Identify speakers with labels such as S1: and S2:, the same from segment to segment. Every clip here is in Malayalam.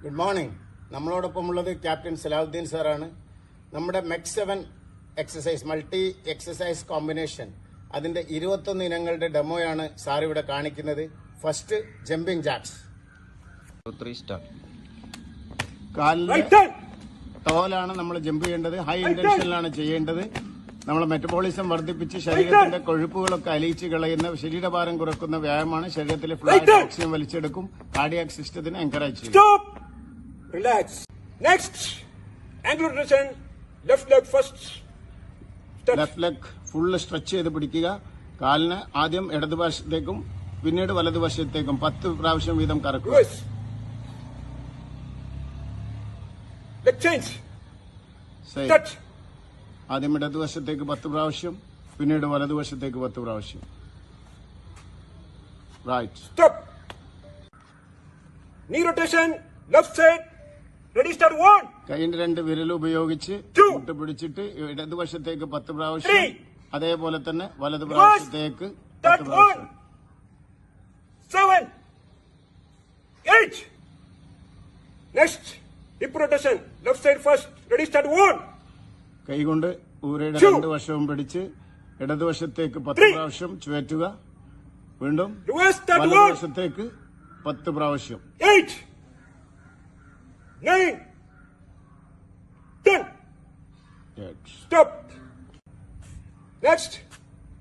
S1: Good morning. നമ്മളോടൊപ്പമുള്ളത് ക്യാപ്റ്റൻ സലാഹുദ്ദീൻ സാറാണ്. നമ്മുടെ MEC 7 exercise multi exercise combination അതിന്റെ 21 ഇനങ്ങളുടെ ഡെമോയാണ് സാർ ഇവിടെ കാണിക്കുന്നത്. First jumping jacks. കാലിന്റെ ടോലാണ് നമ്മൾ ജമ്പ് ചെയ്യേണ്ടത്. ഹൈ ഇന്റൻഷനിലാണ് ചെയ്യേണ്ടത്. നമ്മളെ മെറ്റബോളിസം വർദ്ധിപ്പിച്ച് ശരീരത്തിന്റെ കൊഴുപ്പുകളൊക്കെ അലിയിച്ച് കളയുന്ന, ശരീരഭാരം കുറക്കുന്ന വ്യായാമമാണ്. ശരീരത്തിലെ ഫ്ലൂയിഡ് ഓക്സിജൻ വലിച്ചെടുക്കും. കാർഡിയാക് സിസ്റ്റത്തിനെ എൻകറേജ് ചെയ്യും.
S2: Stop. Relax. Next. Angle rotation. Left leg first.
S1: Left leg full stretch ചെയ്ത് പിടിക്കുക. കാലിന് ആദ്യം ഇടതുവശത്തേക്കും പിന്നീട് വലതുവശത്തേക്കും 10 പ്രാവശ്യം വീതം കറക്കുക.
S2: Reverse. Leg change. Touch.
S1: ആദ്യം ഇടതുവശത്തേക്ക് 10 പ്രാവശ്യം, പിന്നീട് വലതുവശത്തേക്ക് 10 പ്രാവശ്യം. Right.
S2: Stop. Knee rotation. Left side. Ready, start 1.
S1: കൈയിന്റെ 2 വിരൽ ഉപയോഗിച്ച്
S2: 2
S1: മുട്ട് പിടിച്ചിട്ട് ഇടതുവശത്തേക്ക് 10 പ്രാവശ്യം,
S2: 3
S1: അതേപോലെ തന്നെ വലതു പ്രാവശ്യത്തേക്ക് 10
S2: Start 1.
S1: പ്രാവശ്യം.
S2: 7 8. Next. Hip rotation. Left side first. Ready, start 1.
S1: കൈകൊണ്ട് ഊരയുടെ 2 വശവും പിടിച്ച് ഇടതുവശത്തേക്ക് 10
S2: 3
S1: പ്രാവശ്യം ചുഴറ്റുക. വീണ്ടും
S2: Reverse, start 1.
S1: വലതുവശത്തേക്ക് 10 പ്രാവശ്യം.
S2: 8 9 10. Stop. Next.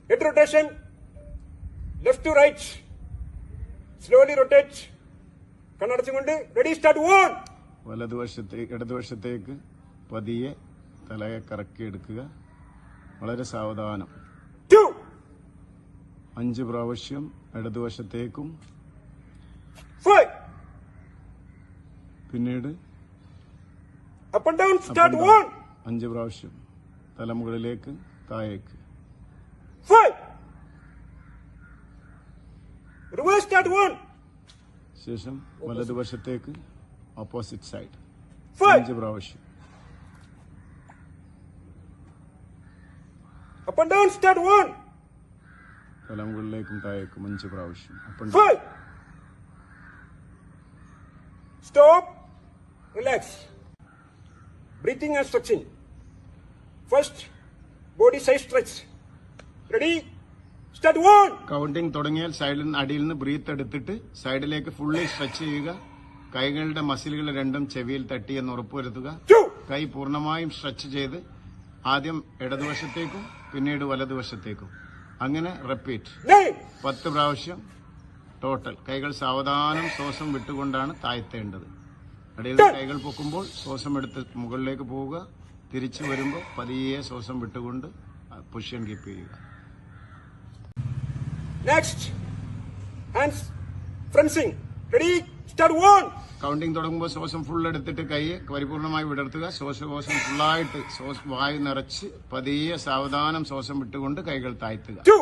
S2: Head rotation. Left to right. Slowly rotate. കണ്ണടച്ചുകൊണ്ട് ready, start 1.
S1: ഇടതുവശത്തേക്ക് പതിയെ തലയെ കറക്കിയെടുക്കുക. വളരെ സാവധാനം.
S2: 2
S1: 5 പ്രാവശ്യം ഇടതുവശത്തേക്കും,
S2: 5.
S1: പിന്നീട്
S2: Up and down, start 1.
S1: 5 പ്രാവശ്യം തലമുകളിലേക്ക് താഴേക്ക്.
S2: 5. Reverse, start 1.
S1: ശേഷം വലതുവശത്തേക്ക് ഓപ്പോസിറ്റ് സൈഡ്
S2: 5.
S1: 5 പ്രാവശ്യം.
S2: Up and down, start 1.
S1: തലമുകളിലേക്കും താഴേക്കും 5 പ്രാവശ്യം.
S2: 5. Stop. Relax. Breathing and stretching. First, body side stretch. Ready? Start 1.
S1: Counting തുടങ്ങിയാൽ അടിയിൽ നിന്ന് ബ്രീത്ത് എടുത്തിട്ട് സൈഡിലേക്ക് ഫുള്ളി സ്ട്രെച്ച് ചെയ്യുക. കൈകളുടെ മസിലുകൾ രണ്ടും ചെവിയിൽ തട്ടി എന്ന് ഉറപ്പുവരുത്തുക.
S2: 2
S1: കൈ പൂർണ്ണമായും സ്ട്രെച്ച് ചെയ്ത് ആദ്യം ഇടതുവശത്തേക്കും പിന്നീട് വലതുവശത്തേക്കും, അങ്ങനെ റിപ്പീറ്റ്
S2: 9
S1: 10 പ്രാവശ്യം ടോട്ടൽ. കൈകൾ സാവധാനം ശ്വാസം വിട്ടുകൊണ്ടാണ് താഴ്ത്തേണ്ടത്. ഇടയിൽ കൈകൾ പൊക്കുമ്പോൾ ശ്വാസം എടുത്ത് മുകളിലേക്ക് പോവുക. തിരിച്ചു വരുമ്പോൾ പതിയെ ശ്വാസം വിട്ടുകൊണ്ട് പൊസിഷൻ കീപ്പ് ചെയ്യുക.
S2: Next. Hands front swing. Ready? Start 1.
S1: Counting തുടങ്ങുമ്പോൾ ശ്വാസം ഫുൾ എടുത്തിട്ട് കൈ പരിപൂർണമായി വിടർത്തുക. ശ്വാസം ഫുള്ളായിട്ട് വായു നിറച്ച് പതിയെ സാവധാനം ശ്വാസം വിട്ടുകൊണ്ട് കൈകൾ താഴ്ത്തുക.
S2: 2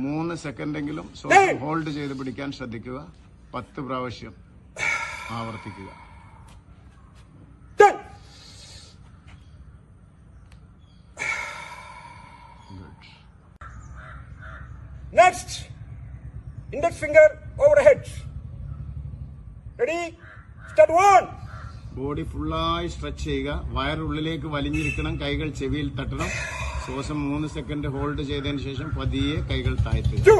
S1: 3 സെക്കൻഡെങ്കിലും ശ്വാസം ഹോൾഡ് ചെയ്ത് പിടിക്കാൻ ശ്രദ്ധിക്കുക. 10 പ്രാവശ്യം ആവർത്തിക്കുക.
S2: 10. Next. Index finger overhead. Ready? Start 1.
S1: Body ഫുള്ളായി സ്ട്രെച്ച് ചെയ്യുക. വയറുള്ളിലേക്ക് വലിഞ്ഞിരിക്കണം. കൈകൾ ചെവിയിൽ തട്ടണം. ശ്വാസം 3 സെക്കൻഡ് ഹോൾഡ് ചെയ്തതിനു ശേഷം പതിയെ കൈകൾ താഴ്ത്തുക.
S2: 2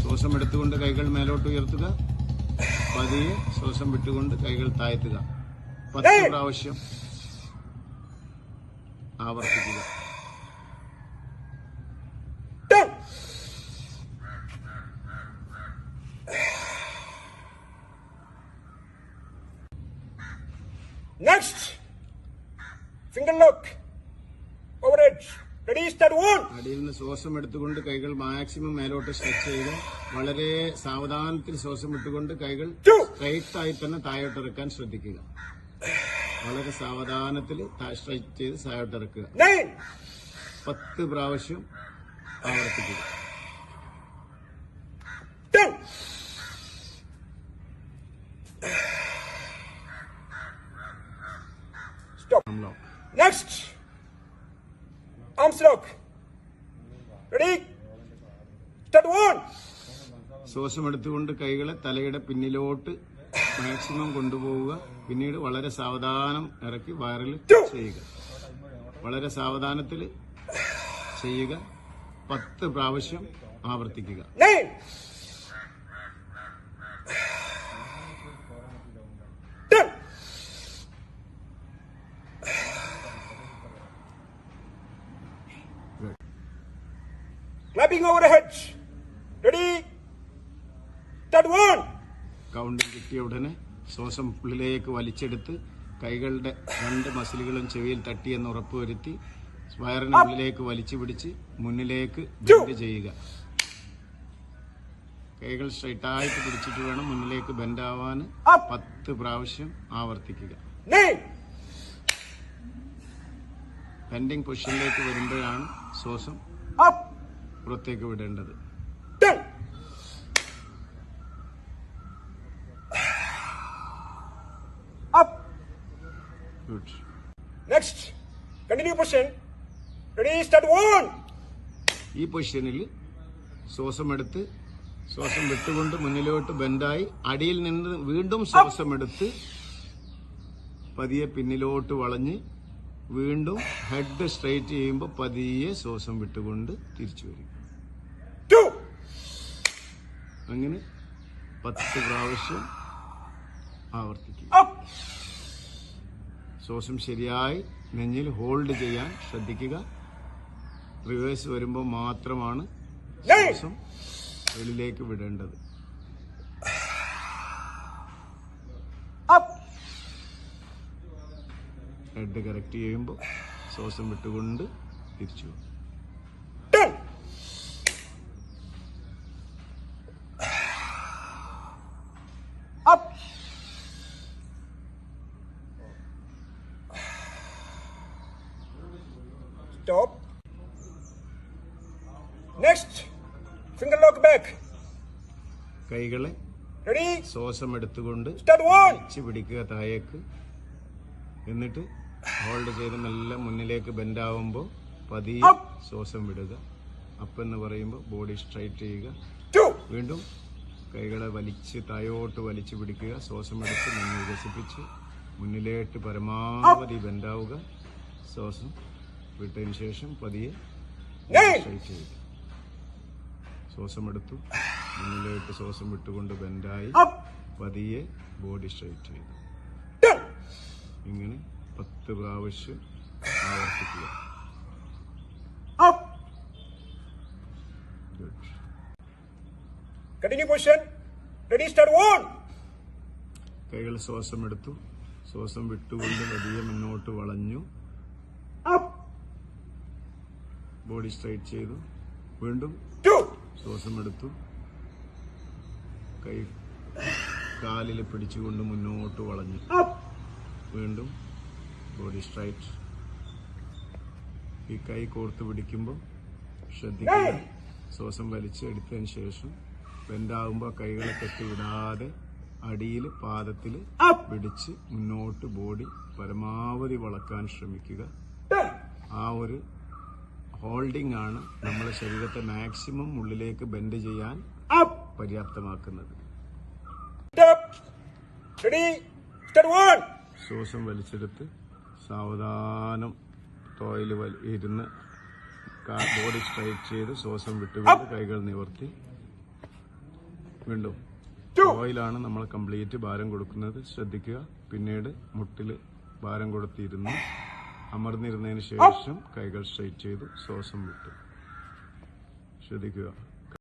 S1: ശ്വാസം എടുത്തുകൊണ്ട് കൈകൾ മേലോട്ട് ഉയർത്തുക. പതിയെ ശ്വാസം വിട്ടുകൊണ്ട് കൈകൾ താഴ്ത്തുക. 10 പ്രാവശ്യം ആവർത്തിക്കുക.
S2: 10. Next. Finger lock. Overhead. Ready, start 1.
S1: അടിയിൽ നിന്ന് ശ്വാസം എടുത്തുകൊണ്ട് കൈകൾ മാക്സിമം മേലോട്ട് സ്ട്രെച്ച് ചെയ്യുക. വളരെ സാവധാനത്തിൽ ശ്വാസം വിട്ടുകൊണ്ട് കൈകൾ
S2: 2
S1: സ്ട്രൈറ്റ് ആയി തന്നെ താഴോട്ട് ഇറക്കാൻ ശ്രദ്ധിക്കുക. വളരെ സാവധാനത്തിൽ സ്ട്രെച്ച് ചെയ്ത് താഴോട്ട് ഇറക്കുക.
S2: 9
S1: 10 പ്രാവശ്യം ആവർത്തിക്കുക.
S2: 10. Stop. Next. Arms lock. Ready? Start 1.
S1: ശ്വാസം എടുത്തുകൊണ്ട് കൈകളെ തലയുടെ പിന്നിലോട്ട് മാക്സിമം കൊണ്ടുപോവുക. പിന്നീട് വളരെ സാവധാനം ഇറക്കി വയറിൽ ചെയ്യുക. വളരെ സാവധാനത്തിൽ ചെയ്യുക. 10 പ്രാവശ്യം ആവർത്തിക്കുക.
S2: 9. Clapping over the heads. Ready? Start 1.
S1: Counting കിട്ടിയ ഉടനെ ശ്വാസം ഉള്ളിലേക്ക് വലിച്ചെടുത്ത് കൈകളുടെ 2 മസിലുകളും ചെവിയിൽ തട്ടിയെന്ന് ഉറപ്പുവരുത്തി വയറിന് ഉള്ളിലേക്ക് വലിച്ചു പിടിച്ച് മുന്നിലേക്ക് ബെൻഡ് ചെയ്യുക. കൈകൾ സ്ട്രൈറ്റ് ആയിട്ട് പിടിച്ചിട്ട് വേണം മുന്നിലേക്ക് ബെൻഡ് ആവാൻ. 10 പ്രാവശ്യം ആവർത്തിക്കുക.
S2: 9.
S1: ബെൻഡിങ് പൊസിഷനിലേക്ക് വരുമ്പോഴാണ് ശ്വാസം
S2: Up.
S1: പുറത്തേക്ക് വിടേണ്ടത്.
S2: 10. Up.
S1: Good.
S2: Next. Continue position. Ready? Start 1.
S1: ഈ പൊസിഷനിൽ ശ്വാസം എടുത്ത് ശ്വാസം വിട്ടുകൊണ്ട് മുന്നിലോട്ട് ബെൻഡായി അടിയിൽ നിന്ന് വീണ്ടും ശ്വാസം എടുത്ത് പതിയെ പിന്നിലോട്ട് വളഞ്ഞ് വീണ്ടും ഹെഡ് സ്ട്രൈറ്റ് ചെയ്യുമ്പോൾ പതിയെ ശ്വാസം വിട്ടുകൊണ്ട് തിരിച്ചു വരും.
S2: 2.
S1: അങ്ങനെ 10 പ്രാവശ്യം ആവർത്തിക്കും.
S2: Up.
S1: ശ്വാസം ശരിയായി നെഞ്ഞിൽ ഹോൾഡ് ചെയ്യാൻ ശ്രദ്ധിക്കുക. റിവേഴ്സ് വരുമ്പോൾ മാത്രമാണ് ശ്വാസം വെളിയിലേക്ക് വിടേണ്ടത്.
S2: Up.
S1: ഹെഡ് കറക്റ്റ് ചെയ്യുമ്പോൾ ശ്വാസം വിട്ടുകൊണ്ട് തിരിച്ചു.
S2: 10. Up. Stop. Next. Finger lock back.
S1: കൈകളെ
S2: Ready?
S1: ശ്വാസം എടുത്തുകൊണ്ട്
S2: Start 1.
S1: വെച്ച് പിടിക്കുക താഴേക്ക്. എന്നിട്ട് ഹോൾഡ് ചെയ്ത് മെല്ലെ മുന്നിലേക്ക് ബെൻഡ് ആവുമ്പോൾ പതിയെ ശ്വാസം വിടുക. അപ്പ് എന്ന് പറയുമ്പോൾ ബോഡി സ്ട്രൈറ്റ് ചെയ്യുക.
S2: 2.
S1: വീണ്ടും കൈകളെ വലിച്ച് താഴോട്ട് വലിച്ചു പിടിക്കുക. ശ്വാസം എടുത്ത് മുന്നിൽ വികസിപ്പിച്ച് മുന്നിലേട്ട് പരമാവധി ബെൻഡാവുക. ശ്വാസം വിട്ടതിന് ശേഷം പതിയെ സ്ട്രൈറ്റ് ചെയ്യുക. ശ്വാസം എടുത്തു മുന്നിലേക്ക് ശ്വാസം വിട്ടുകൊണ്ട് ബെൻഡായി
S2: Up.
S1: പതിയെ ബോഡി സ്ട്രൈറ്റ് ചെയ്തു.
S2: 10.
S1: ഇങ്ങനെ 10 പ്രാവശ്യം ആവർത്തിക്കുക.
S2: Up.
S1: Good.
S2: Continue position. Ready? Start 1.
S1: കൈകൾ ശ്വാസം എടുത്തു ശ്വാസം വിട്ടുകൊണ്ട് പതിയെ മുന്നോട്ട് വളഞ്ഞു.
S2: Up.
S1: ബോഡി സ്ട്രൈറ്റ് ചെയ്തു. വീണ്ടും
S2: 2.
S1: ശ്വാസം എടുത്തു കൈ കാലിൽ പിടിച്ചുകൊണ്ട് മുന്നോട്ട് വളഞ്ഞു.
S2: Up.
S1: വീണ്ടും ബോഡി സ്ട്രൈറ്റ്. ഈ കൈ കോർത്ത് പിടിക്കുമ്പോൾ ശ്രദ്ധിക്കുക. ശ്വാസം വലിച്ചെടുത്തതിന് ശേഷം ബെൻഡാകുമ്പോൾ കൈകളെ കെട്ടിവിടാതെ അടിയിൽ പാദത്തിൽ പിടിച്ച് മുന്നോട്ട് ബോഡി പരമാവധി വളക്കാൻ ശ്രമിക്കുക.
S2: 10.
S1: ആ ഒരു ഹോൾഡിംഗ് ആണ് നമ്മുടെ ശരീരത്തെ മാക്സിമം ഉള്ളിലേക്ക് ബെൻഡ് ചെയ്യാൻ
S2: Up.
S1: പര്യാപ്തമാക്കുന്നത്.
S2: Stop. Ready? Start 1.
S1: ശ്വാസം വലിച്ചെടുത്ത് സാവധാനം തോയിൽ ഇരുന്ന് ബോഡി സ്ട്രൈറ്റ് ചെയ്ത് ശ്വാസം വിട്ടുകൊണ്ട് കൈകൾ നിവർത്തി വീണ്ടും തോയിലാണ് നമ്മൾ കംപ്ലീറ്റ് ഭാരം കൊടുക്കുന്നത്. ശ്രദ്ധിക്കുക. പിന്നീട് മുട്ടിൽ ഭാരം കൊടുത്തിരുന്ന് അമർന്നിരുന്നതിന് ശേഷം കൈകൾ സ്ട്രൈറ്റ് ചെയ്തു ശ്വാസം വിട്ടു. ശ്രദ്ധിക്കുക.